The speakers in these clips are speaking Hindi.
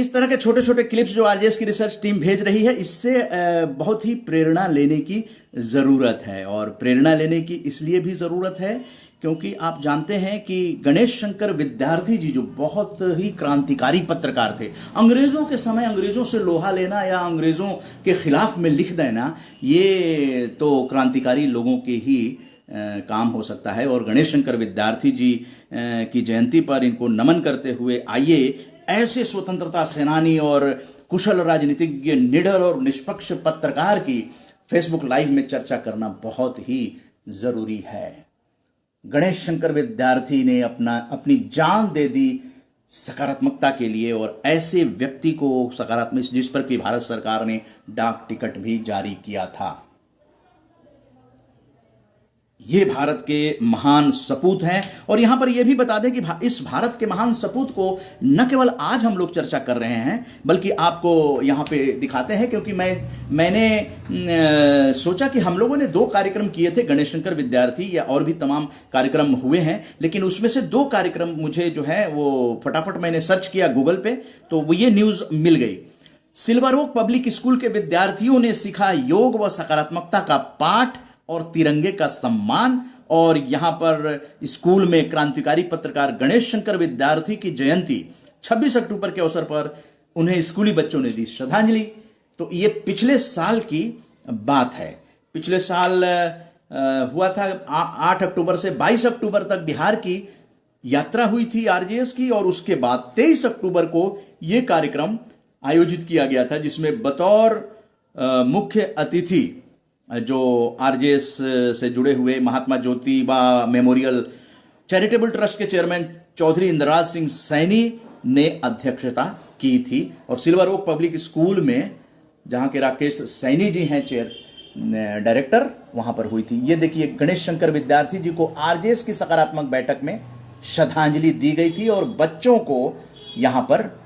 इस तरह के छोटे छोटे क्लिप्स जो आरजेएस की रिसर्च टीम भेज रही है, इससे बहुत ही प्रेरणा लेने की ज़रूरत है। और प्रेरणा लेने की इसलिए भी ज़रूरत है क्योंकि आप जानते हैं कि गणेश शंकर विद्यार्थी जी जो बहुत ही क्रांतिकारी पत्रकार थे, अंग्रेज़ों के समय अंग्रेज़ों से लोहा लेना या अंग्रेज़ों के खिलाफ में लिख देना, ये तो क्रांतिकारी लोगों के ही काम हो सकता है। और गणेश शंकर विद्यार्थी जी की जयंती पर इनको नमन करते हुए आइए ऐसे स्वतंत्रता सेनानी और कुशल राजनीतिज्ञ, निडर और निष्पक्ष पत्रकार की फेसबुक लाइव में चर्चा करना बहुत ही जरूरी है। गणेश शंकर विद्यार्थी ने अपनी जान दे दी सकारात्मकता के लिए, और ऐसे व्यक्ति को सकारात्मक, जिस पर कि भारत सरकार ने डाक टिकट भी जारी किया था। ये भारत के महान सपूत हैं। और यहां पर यह भी बता दें कि इस भारत के महान सपूत को न केवल आज हम लोग चर्चा कर रहे हैं, बल्कि आपको यहां पे दिखाते हैं, क्योंकि मैंने सोचा कि हम लोगों ने 2 कार्यक्रम किए थे गणेश शंकर विद्यार्थी, या और भी तमाम कार्यक्रम हुए हैं, लेकिन उसमें से 2 कार्यक्रम मुझे जो है वो फटाफट मैंने सर्च किया गूगल पे, तो वो ये न्यूज मिल गई। सिल्वर ओक पब्लिक स्कूल के विद्यार्थियों ने सीखा योग व सकारात्मकता का पाठ और तिरंगे का सम्मान। और यहां पर स्कूल में क्रांतिकारी पत्रकार गणेश शंकर विद्यार्थी की जयंती 26 अक्टूबर के अवसर पर उन्हें स्कूली बच्चों ने दी श्रद्धांजलि। तो ये पिछले साल की बात है। पिछले साल हुआ था 8 अक्टूबर से 22 अक्टूबर तक बिहार की यात्रा हुई थी आरजेएस की, और उसके बाद 23 अक्टूबर को यह कार्यक्रम आयोजित किया गया था, जिसमें बतौर मुख्य अतिथि जो आरजेएस से जुड़े हुए Mahatma Jyotiba memorial charitable trust के चेयरमैन चौधरी इंद्रराज सिंह सैनी ने अध्यक्षता की थी। और सिल्वर ओक पब्लिक स्कूल में, जहां के राकेश सैनी जी हैं डायरेक्टर, वहां पर हुई थी। ये देखिए, गणेश शंकर विद्यार्थी जी को आरजेएस की सकारात्मक बैठक में श्रद्धांजलि दी गई थी, और बच्चों को यहां पर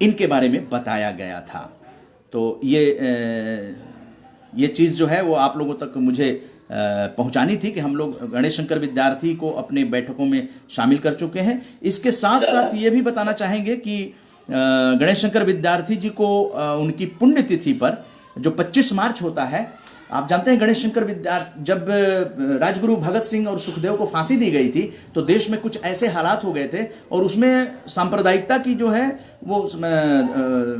इनके बारे में बताया गया था। तो ये चीज़ जो है वो आप लोगों तक मुझे पहुंचानी थी कि हम लोग गणेश शंकर विद्यार्थी को अपने बैठकों में शामिल कर चुके हैं। इसके साथ साथ ये भी बताना चाहेंगे कि गणेश शंकर विद्यार्थी जी को उनकी पुण्यतिथि पर जो 25 मार्च होता है, आप जानते हैं गणेश शंकर विद्यार्थी, जब राजगुरु भगत सिंह और सुखदेव को फांसी दी गई थी तो देश में कुछ ऐसे हालात हो गए थे, और उसमें सांप्रदायिकता की जो है वो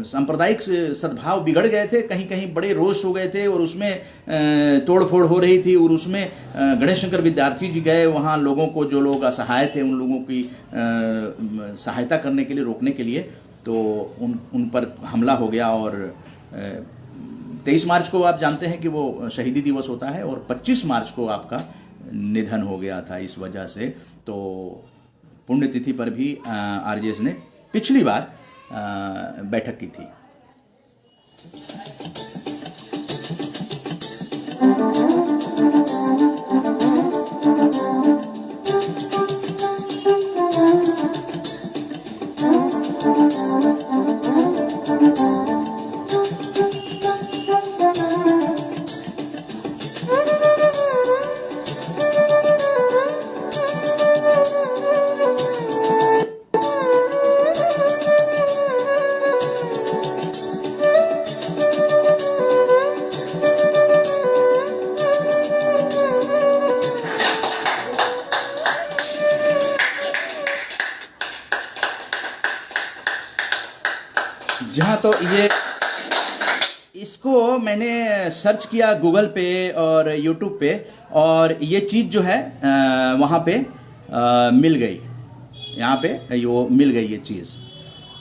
सांप्रदायिक सद्भाव बिगड़ गए थे, कहीं कहीं बड़े रोष हो गए थे, और उसमें तोड़फोड़ हो रही थी। और उसमें गणेश शंकर विद्यार्थी जी गए वहाँ, लोगों को, जो लोग असहाय थे उन लोगों की सहायता करने के लिए, रोकने के लिए, तो उन पर हमला हो गया। और 23 मार्च को आप जानते हैं कि वो शहीदी दिवस होता है, और 25 मार्च को आपका निधन हो गया था इस वजह से। तो पुण्यतिथि पर भी आरजेएस ने पिछली बार बैठक की थी। जहाँ तो ये इसको मैंने सर्च किया गूगल पे और यूट्यूब पे, और ये चीज़ जो है वहाँ पे मिल गई, यहाँ पे वो मिल गई ये चीज़।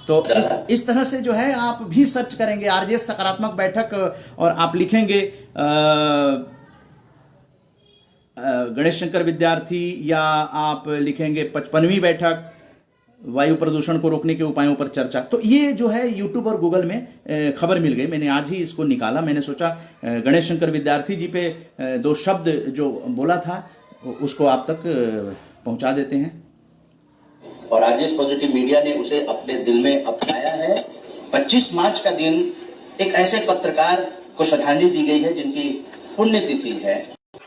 तो इस तरह से जो है आप भी सर्च करेंगे आरजेएस सकारात्मक बैठक, और आप लिखेंगे गणेश शंकर विद्यार्थी, या आप लिखेंगे 55वीं बैठक वायु प्रदूषण को रोकने के उपायों पर चर्चा, तो ये जो है यूट्यूब और गूगल में खबर मिल गई। मैंने आज ही इसको निकाला, मैंने सोचा गणेश शंकर विद्यार्थी जी पे 2 शब्द जो बोला था उसको आप तक पहुंचा देते हैं। और आरजेएस पॉजिटिव मीडिया ने उसे अपने दिल में अपनाया है। 25 मार्च का दिन एक ऐसे पत्रकार को श्रद्धांजलि दी गई है जिनकी पुण्यतिथि है।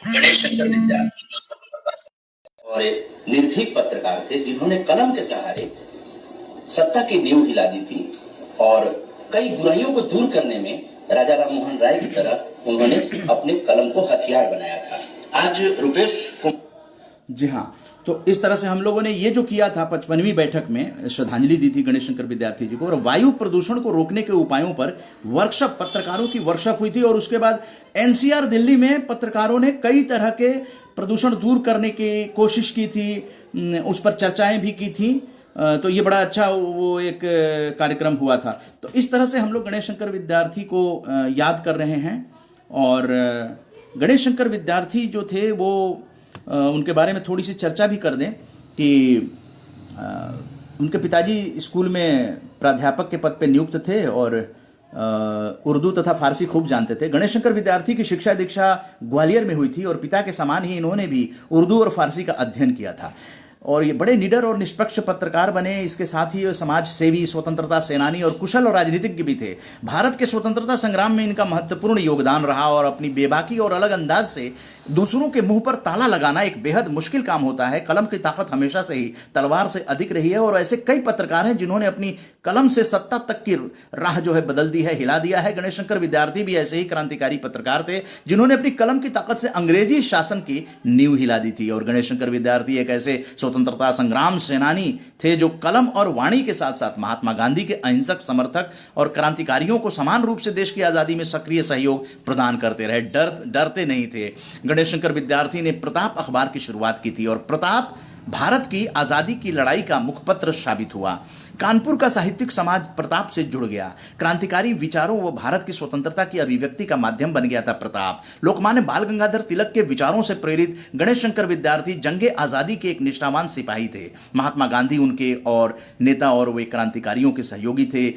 गणेश शंकर विद्यार्थी जो और एक निर्भीक पत्रकार थे, जिन्होंने कलम के सहारे सत्ता की नींव हिला दी थी और कई बुराइयों को दूर करने में राजा राम मोहन राय की तरह उन्होंने अपने कलम को हथियार बनाया था। आज रुपेश जी हाँ, तो इस तरह से हम लोगों ने ये जो किया था 55वीं बैठक में श्रद्धांजलि दी थी गणेश शंकर विद्यार्थी जी को, और वायु प्रदूषण को रोकने के उपायों पर वर्कशॉप, पत्रकारों की वर्कशॉप हुई थी। और उसके बाद एनसीआर दिल्ली में पत्रकारों ने कई तरह के प्रदूषण दूर करने की कोशिश की थी, उस पर चर्चाएं भी की थी। तो ये बड़ा अच्छा वो एक कार्यक्रम हुआ था। तो इस तरह से हम लोग गणेश शंकर विद्यार्थी को याद कर रहे हैं। और गणेश शंकर विद्यार्थी जो थे वो उनके बारे में थोड़ी सी चर्चा भी कर दें कि उनके पिताजी स्कूल में प्राध्यापक के पद पे नियुक्त थे और उर्दू तथा फारसी खूब जानते थे। गणेश शंकर विद्यार्थी की शिक्षा दीक्षा ग्वालियर में हुई थी और पिता के समान ही इन्होंने भी उर्दू और फारसी का अध्ययन किया था और ये बड़े निडर और निष्पक्ष पत्रकार बने। इसके साथ ही समाज सेवी, स्वतंत्रता सेनानी और कुशल और राजनीतिज्ञ भी थे। भारत के स्वतंत्रता संग्राम में इनका महत्वपूर्ण योगदान रहा और अपनी बेबाकी और अलग अंदाज से दूसरों के मुंह पर ताला लगाना एक बेहद मुश्किल काम होता है। कलम की ताकत हमेशा से ही तलवार से अधिक रही है और ऐसे कई पत्रकार हैं जिन्होंने अपनी कलम से सत्ता तक की राह जो है बदल दी है, हिला दिया है। गणेश शंकर विद्यार्थी भी ऐसे ही क्रांतिकारी पत्रकार थे जिन्होंने अपनी कलम की ताकत से अंग्रेजी शासन की नींव हिला दी थी। और गणेश शंकर विद्यार्थी एक ऐसे स्वतंत्रता संग्राम सेनानी थे जो कलम और वाणी के साथ साथ महात्मा गांधी के अहिंसक समर्थक और क्रांतिकारियों को समान रूप से देश की आजादी में सक्रिय सहयोग प्रदान करते रहे, डरते नहीं थे। गणेश शंकर विद्यार्थी ने प्रताप अखबार की शुरुआत की थी और प्रताप भारत की आजादी की लड़ाई का मुखपत्र साबित हुआ। कानपुर का साहित्यिक समाज प्रताप से जुड़ गया। क्रांतिकारी विचारों व भारत की स्वतंत्रता की अभिव्यक्ति का माध्यम बन गया था प्रताप। लोकमान्य बाल गंगाधर तिलक के विचारों से प्रेरित गणेश शंकर विद्यार्थी जंगे आजादी के एक निष्ठावान सिपाही थे। महात्मा गांधी उनके और नेता और वे क्रांतिकारियों के सहयोगी थे।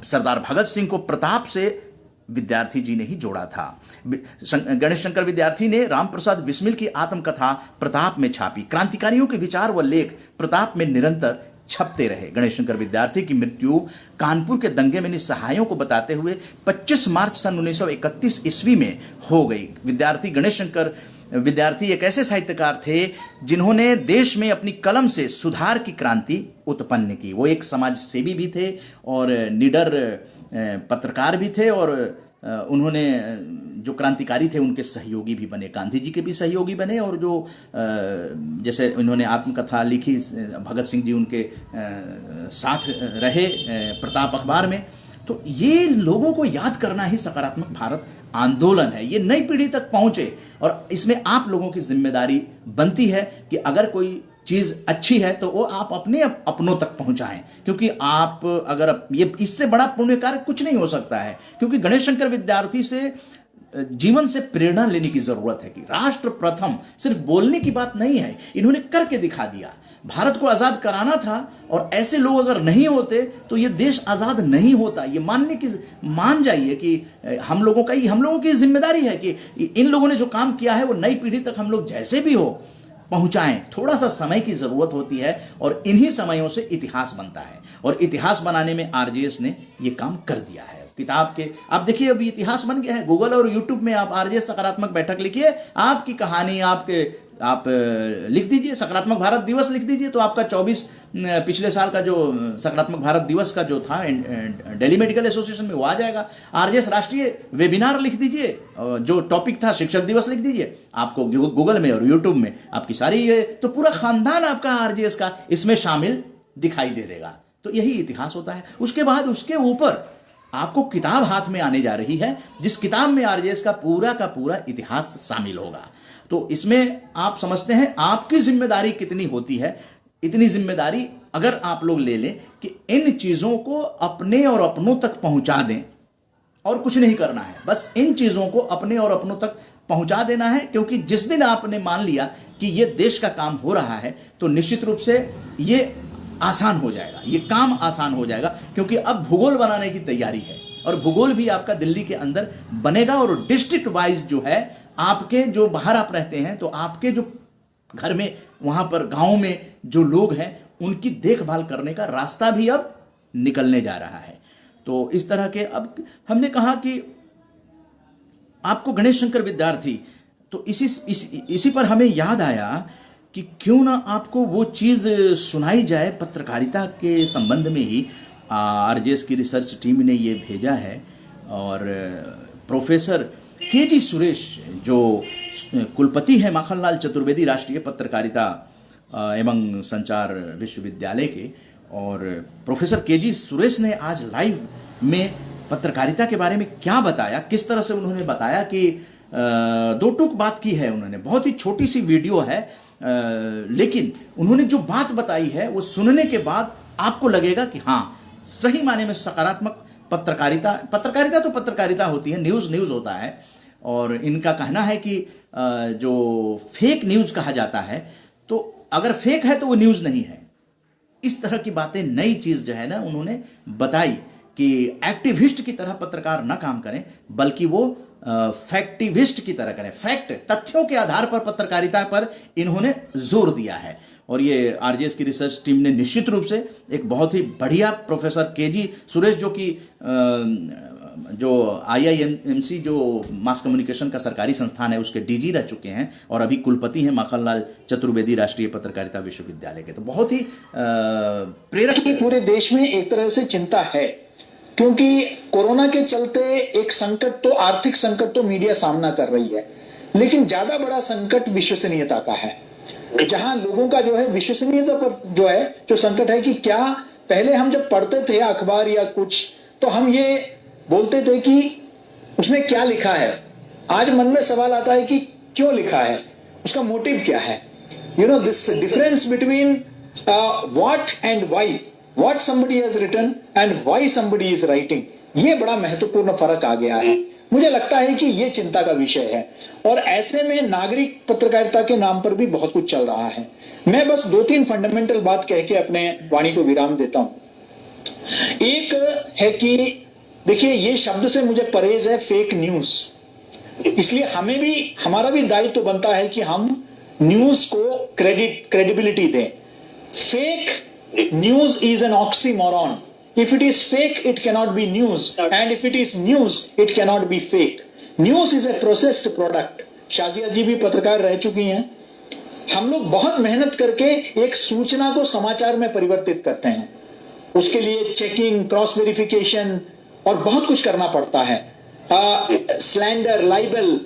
सरदार भगत सिंह को प्रताप से विद्यार्थी जी ने ही जोड़ा था। गणेश शंकर विद्यार्थी ने रामप्रसाद बिस्मिल की आत्मकथा प्रताप में छापी। क्रांतिकारियों के विचार व लेख प्रताप में निरंतर छपते रहे। गणेश शंकर विद्यार्थी की मृत्यु कानपुर के दंगे में निस्सहायों को बताते हुए 25 मार्च सन 1931 ईस्वी में हो गई। विद्यार्थी गणेश शंकर विद्यार्थी एक ऐसे साहित्यकार थे जिन्होंने देश में अपनी कलम से सुधार की क्रांति उत्पन्न की। वो एक समाज सेवी भी थे और निडर पत्रकार भी थे और उन्होंने जो क्रांतिकारी थे उनके सहयोगी भी बने, गांधी जी के भी सहयोगी बने। और जो जैसे इन्होंने आत्मकथा लिखी, भगत सिंह जी उनके साथ रहे प्रताप अखबार में। तो ये लोगों को याद करना ही सकारात्मक भारत आंदोलन है। ये नई पीढ़ी तक पहुंचे और इसमें आप लोगों की जिम्मेदारी बनती है कि अगर कोई चीज अच्छी है तो वो आप अपने अपनों तक पहुंचाएं, क्योंकि आप अगर ये इससे बड़ा पुण्य कार्य कुछ नहीं हो सकता है। क्योंकि गणेश शंकर विद्यार्थी से जीवन से प्रेरणा लेने की जरूरत है कि राष्ट्र प्रथम सिर्फ बोलने की बात नहीं है, इन्होंने करके दिखा दिया। भारत को आजाद कराना था और ऐसे लोग अगर नहीं होते तो ये देश आजाद नहीं होता। ये मान जाइए कि हम लोगों की जिम्मेदारी है कि इन लोगों ने जो काम किया है वो नई पीढ़ी तक हम लोग जैसे भी हो पहुंचाएं। थोड़ा सा समय की जरूरत होती है और इन्हीं समयों से इतिहास बनता है और इतिहास बनाने में आरजेएस ने ये काम कर दिया है। किताब के आप देखिए अभी इतिहास बन गया है। गूगल और यूट्यूब में आप आरजेएस सकारात्मक बैठक लिखिए, आपकी कहानी आप लिख दीजिए, सकारात्मक भारत दिवस लिख दीजिए तो आपका 24 पिछले साल का जो सकारात्मक भारत दिवस का जो था दिल्ली मेडिकल एसोसिएशन में वो आ जाएगा। आरजेएस राष्ट्रीय वेबिनार लिख दीजिए, जो टॉपिक था शिक्षक दिवस लिख दीजिए, आपको गूगल में और यूट्यूब में आपकी सारी ये तो पूरा खानदान आपका आरजेएस का इसमें शामिल दिखाई दे देगा। तो यही इतिहास होता है। उसके बाद उसके ऊपर आपको किताब हाथ में आने जा रही है जिस किताब में आरजेएस का पूरा इतिहास शामिल होगा। तो इसमें आप समझते हैं आपकी जिम्मेदारी कितनी होती है। इतनी जिम्मेदारी अगर आप लोग ले लें कि इन चीजों को अपने और अपनों तक पहुंचा दें और कुछ नहीं करना है, बस इन चीजों को अपने और अपनों तक पहुंचा देना है। क्योंकि जिस दिन आपने मान लिया कि यह देश का काम हो रहा है तो निश्चित रूप से ये आसान हो जाएगा, ये काम आसान हो जाएगा। क्योंकि अब भूगोल बनाने की तैयारी है और भूगोल भी आपका दिल्ली के अंदर बनेगा और डिस्ट्रिक्ट वाइज जो है आपके जो बाहर आप रहते हैं तो आपके जो घर में वहां पर गांव में जो लोग हैं उनकी देखभाल करने का रास्ता भी अब निकलने जा रहा है। तो इस तरह के अब हमने कहा कि आपको गणेश शंकर विद्यार्थी, तो इसी पर हमें याद आया कि क्यों ना आपको वो चीज़ सुनाई जाए। पत्रकारिता के संबंध में ही आरजेएस की रिसर्च टीम ने ये भेजा है। और प्रोफेसर केजी सुरेश जो कुलपति हैं माखनलाल चतुर्वेदी राष्ट्रीय पत्रकारिता एवं संचार विश्वविद्यालय के, और प्रोफेसर केजी सुरेश ने आज लाइव में पत्रकारिता के बारे में क्या बताया, किस तरह से उन्होंने बताया कि दो टूक बात की है उन्होंने। बहुत ही छोटी सी वीडियो है, लेकिन उन्होंने जो बात बताई है वो सुनने के बाद आपको लगेगा कि हाँ, सही माने में सकारात्मक पत्रकारिता तो पत्रकारिता होती है, न्यूज़ न्यूज़ होता है। और इनका कहना है कि जो फेक न्यूज़ कहा जाता है, तो अगर फेक है तो वो न्यूज़ नहीं है। इस तरह की बातें, नई चीज़ जो है ना उन्होंने बताई कि एक्टिविस्ट की तरह पत्रकार ना काम करें, बल्कि वो फैक्टिविस्ट की तरह करें। फैक्ट, तथ्यों के आधार पर पत्रकारिता पर इन्होंने जोर दिया है। और ये आरजेएस की रिसर्च टीम ने निश्चित रूप से एक बहुत ही बढ़िया प्रोफेसर केजी सुरेश, जो कि जो आईआईएमसी जो मास कम्युनिकेशन का सरकारी संस्थान है उसके डीजी रह चुके हैं और अभी कुलपति हैं माखनलाल चतुर्वेदी राष्ट्रीय पत्रकारिता विश्वविद्यालय के। तो बहुत ही प्रेरक। पूरे देश में एक तरह से चिंता है, क्योंकि कोरोना के चलते एक संकट तो, आर्थिक संकट तो मीडिया सामना कर रही है, लेकिन ज्यादा बड़ा संकट विश्वसनीयता का है। जहां लोगों का जो है विश्वसनीयता पर जो है जो संकट है कि क्या पहले हम जब पढ़ते थे अखबार या कुछ, तो हम ये बोलते थे कि उसमें क्या लिखा है। आज मन में सवाल आता है कि क्यों लिखा है, उसका मोटिव क्या है। You know this difference between what and why, what somebody has written and why somebody is writing, ये बड़ा महत्वपूर्ण फर्क आ गया है। मुझे लगता है कि ये चिंता का विषय है, और ऐसे में नागरिक पत्रकारिता के नाम पर भी बहुत कुछ चल रहा है। मैं बस 2-3 फंडामेंटल बात कह के अपने वाणी को विराम देता हूं। एक है कि देखिए, ये शब्द से मुझे परहेज है फेक न्यूज, इसलिए हमें भी, हमारा भी दायित्व बनता है कि हम न्यूज को क्रेडिबिलिटी दें। Fake news is an oxymoron. If it is fake, it cannot be news, and if it is news, it cannot be fake. News is a processed product. Shazia ji भी पत्रकार रह चुकी हैं। हम लोग बहुत मेहनत करके एक सूचना को समाचार में परिवर्तित करते हैं, उसके लिए चेकिंग, क्रॉस वेरिफिकेशन और बहुत कुछ करना पड़ता है। Slander, liable,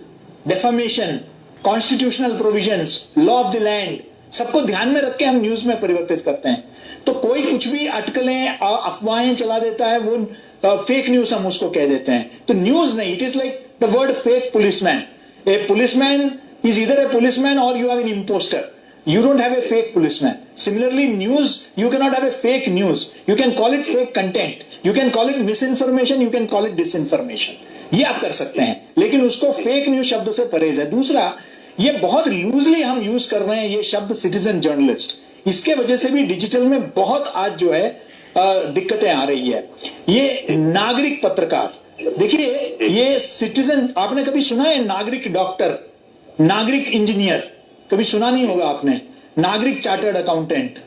defamation, constitutional provisions, law of the land, सबको ध्यान में रख के हम न्यूज में परिवर्तित करते हैं। तो कोई कुछ भी अटकलें, अफवाहें चला देता है, वो फेक न्यूज हम उसको कह देते हैं। तो न्यूज नहीं, it is like the word fake policeman. A policeman is either a policeman और you have an impostor. You don't have a fake policeman. Similarly, news, you cannot have a fake news. You can call it fake content. You can call it misinformation. You can call it disinformation. ये आप कर सकते हैं, लेकिन उसको फेक न्यूज शब्द से परहेज है। दूसरा, ये बहुत लूजली हम यूज कर रहे हैं ये शब्द सिटीजन जर्नलिस्ट। इसके वजह से भी डिजिटल में बहुत आज जो है दिक्कतें आ रही है। ये नागरिक पत्रकार, देखिए ये सिटीजन, आपने कभी सुना है नागरिक डॉक्टर, नागरिक इंजीनियर? कभी सुना नहीं होगा आपने। नागरिक चार्टर्ड अकाउंटेंट,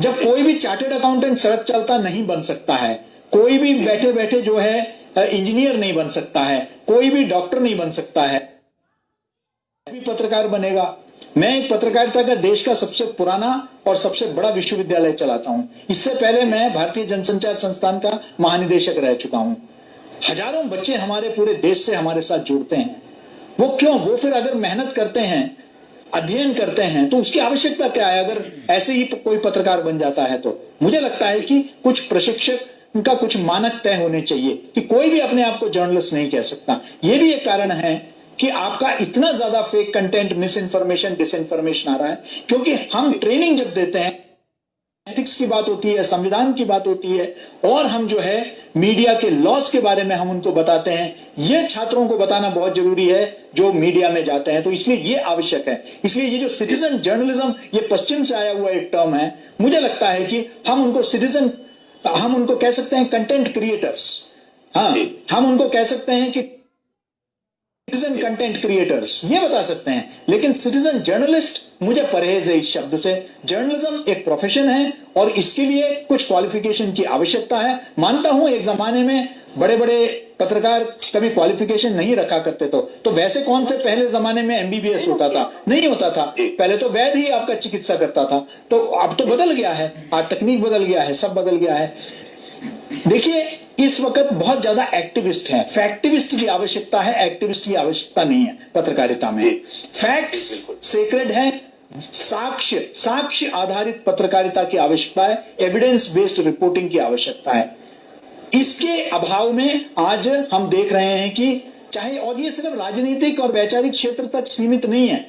जब कोई भी चार्टर्ड अकाउंटेंट सड़क चलता नहीं बन सकता है, कोई भी बैठे बैठे जो है इंजीनियर नहीं बन सकता है, कोई भी डॉक्टर नहीं बन सकता है, भी पत्रकार बनेगा। मैं एक पत्रकारिता का देश का सबसे पुराना और सबसे बड़ा विश्वविद्यालय चलाता हूं। इससे पहले मैं भारतीय जनसंचार संस्थान का महानिदेशक रह चुका हूं। हजारों बच्चे हमारे पूरे देश से हमारे साथ जुड़ते हैं। वो क्यों? वो फिर अगर मेहनत करते हैं, अध्ययन करते हैं, तो उसकी आवश्यकता क्या है? अगर ऐसे ही कोई पत्रकार बन जाता है तो मुझे लगता है कि कुछ प्रशिक्षक का कुछ मानक तय होने चाहिए कि कोई भी अपने आप को जर्नलिस्ट नहीं कह सकता। यह भी एक कारण है कि आपका इतना ज्यादा fake content, misinformation, disinformation आ रहा है, क्योंकि हम ट्रेनिंग जब देते हैं, एथिक्स की बात होती है, संविधान की बात होती है, और हम जो है मीडिया के लॉस के बारे में हम उनको बताते हैं। ये छात्रों को बताना बहुत जरूरी है जो मीडिया में जाते हैं, तो इसलिए ये आवश्यक है। इसलिए ये जो सिटीजन जर्नलिज्म, ये पश्चिम से आया हुआ एक टर्म है। मुझे लगता है कि हम उनको कह सकते हैं कंटेंट क्रिएटर्स। हाँ, हम उनको कह सकते हैं कि सिटीजन कंटेंट क्रिएटर्स, ये बता सकते हैं, लेकिन सिटीजन जर्नलिस्ट मुझे परहेज है इस शब्द से। जर्नलिज्म एक प्रोफेशन है और इसके लिए कुछ क्वालिफिकेशन की आवश्यकता है। मानता हूं एक जमाने में बड़े बड़े पत्रकार कभी क्वालिफिकेशन नहीं रखा करते तो वैसे कौन से पहले जमाने में एमबीबीएस होता था? नहीं होता था। पहले तो वैद्य ही आपका चिकित्सा करता था। तो अब तो बदल गया है, आज तकनीक बदल गया है, सब बदल गया है। देखिए, इस वक्त बहुत ज्यादा एक्टिविस्ट हैं। फैक्टिविस्ट की आवश्यकता है, एक्टिविस्ट की आवश्यकता नहीं है पत्रकारिता में। फैक्ट्स सेक्रेड है, साक्ष्य आधारित पत्रकारिता की आवश्यकता है, एविडेंस बेस्ड रिपोर्टिंग की आवश्यकता है। इसके अभाव में आज हम देख रहे हैं कि चाहे, और ये सिर्फ राजनीतिक और वैचारिक क्षेत्र तक सीमित नहीं है,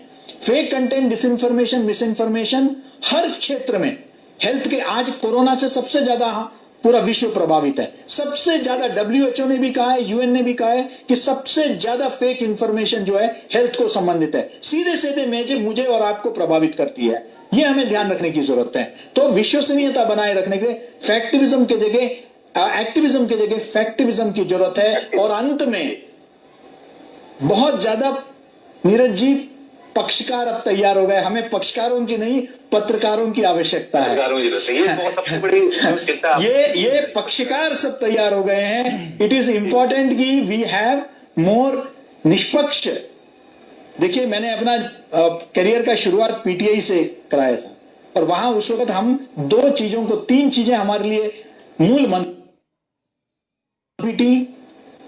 फेक कंटेंट, डिसइंफॉर्मेशन, मिसइंफॉर्मेशन हर क्षेत्र में। हेल्थ के, आज कोरोना से सबसे ज्यादा पूरा विश्व प्रभावित है। सबसे ज्यादा WHO ने भी कहा है, UN ने भी कहा है कि सबसे ज्यादा फेक इंफॉर्मेशन जो है हेल्थ को संबंधित है, सीधे सीधे मुझे और आपको प्रभावित करती है। ये हमें ध्यान रखने की जरूरत है। तो विश्वसनीयता बनाए रखने के लिए फैक्टिविज्म के जगह, एक्टिविज्म के जगह फैक्टिविज्म की जरूरत है। और अंत में बहुत ज्यादा नीरज जी पक्षकार अब तैयार हो गए। हमें पक्षकारों की नहीं, पत्रकारों की आवश्यकता है। ये बहुत सबसे बड़ी मुश्किल है। ये पक्षकार सब तैयार हो गए हैं। इट इज इंपॉर्टेंट कि वी हैव मोर निष्पक्ष। देखिए, मैंने अपना करियर का शुरुआत पीटीआई से कराया था, और वहां उस वक्त हम दो चीजों को, तीन चीजें हमारे लिए मूल मंत्र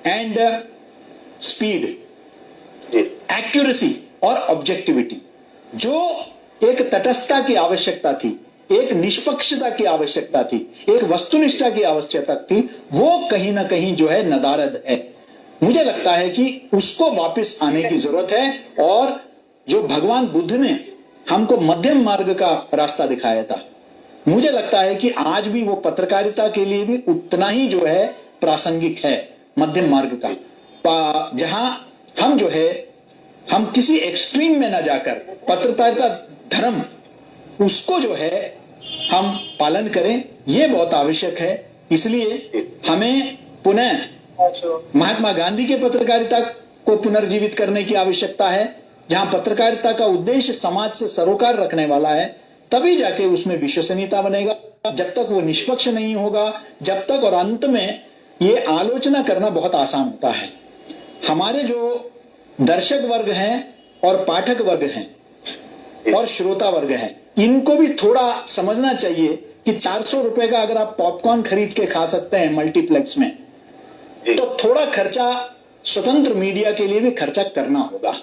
एंड स्पीड, एक्यूरेसी और ऑब्जेक्टिविटी। जो एक तटस्थता की आवश्यकता थी, एक निष्पक्षता की आवश्यकता थी, एक वस्तुनिष्ठता की आवश्यकता थी, वो कहीं ना कहीं जो है नदारद है। मुझे लगता है कि उसको वापस आने की जरूरत है। और जो भगवान बुद्ध ने हमको मध्यम मार्ग का रास्ता दिखाया था, मुझे लगता है कि आज भी वो पत्रकारिता के लिए भी उतना ही जो है प्रासंगिक है, मध्यम मार्ग का, जहां हम जो है, हम किसी एक्सट्रीम में ना जाकर पत्रकारिता धर्म, उसको जो है हम पालन करें, यह बहुत आवश्यक है। इसलिए हमें पुनः महात्मा गांधी के पत्रकारिता को पुनर्जीवित करने की आवश्यकता है, जहां पत्रकारिता का उद्देश्य समाज से सरोकार रखने वाला है, तभी जाके उसमें विश्वसनीयता बनेगा। जब तक वो निष्पक्ष नहीं होगा, जब तक, और अंत में ये आलोचना करना बहुत आसान होता है। हमारे जो दर्शक वर्ग हैं और पाठक वर्ग हैं और श्रोता वर्ग हैं, इनको भी थोड़ा समझना चाहिए कि 400 रुपए का अगर आप पॉपकॉर्न खरीद के खा सकते हैं मल्टीप्लेक्स में, तो थोड़ा खर्चा स्वतंत्र मीडिया के लिए भी खर्चा करना होगा।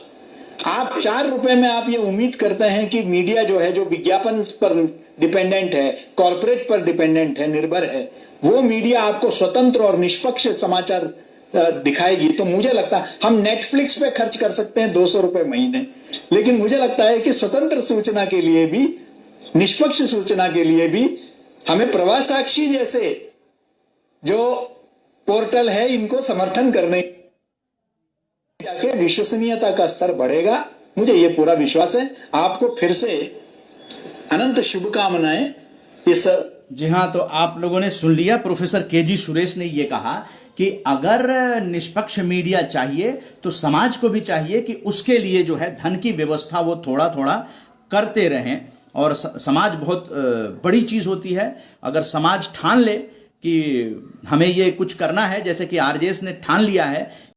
आप 4 रुपए में आप ये उम्मीद करते हैं कि मीडिया जो है, जो विज्ञापन पर डिपेंडेंट है, कॉर्पोरेट पर डिपेंडेंट है, निर्भर है, वो मीडिया आपको स्वतंत्र और निष्पक्ष समाचार दिखाएगी। तो मुझे लगता है हम नेटफ्लिक्स पे खर्च कर सकते हैं 200 रुपए महीने, लेकिन मुझे लगता है कि स्वतंत्र सूचना के लिए भी, निष्पक्ष सूचना के लिए भी हमें प्रवास साक्षी जैसे जो पोर्टल है, इनको समर्थन करने के विश्वसनीयता का स्तर बढ़ेगा। मुझे ये पूरा विश्वास है। आपको फिर से अनंत शुभकामनाएं। इस जी हाँ, तो आप लोगों ने सुन लिया, प्रोफेसर केजी सुरेश ने ये कहा कि अगर निष्पक्ष मीडिया चाहिए तो समाज को भी चाहिए कि उसके लिए जो है धन की व्यवस्था वो थोड़ा थोड़ा करते रहें। और समाज बहुत बड़ी चीज होती है। अगर समाज ठान ले कि हमें ये कुछ करना है, जैसे कि आरजेएस ने ठान लिया है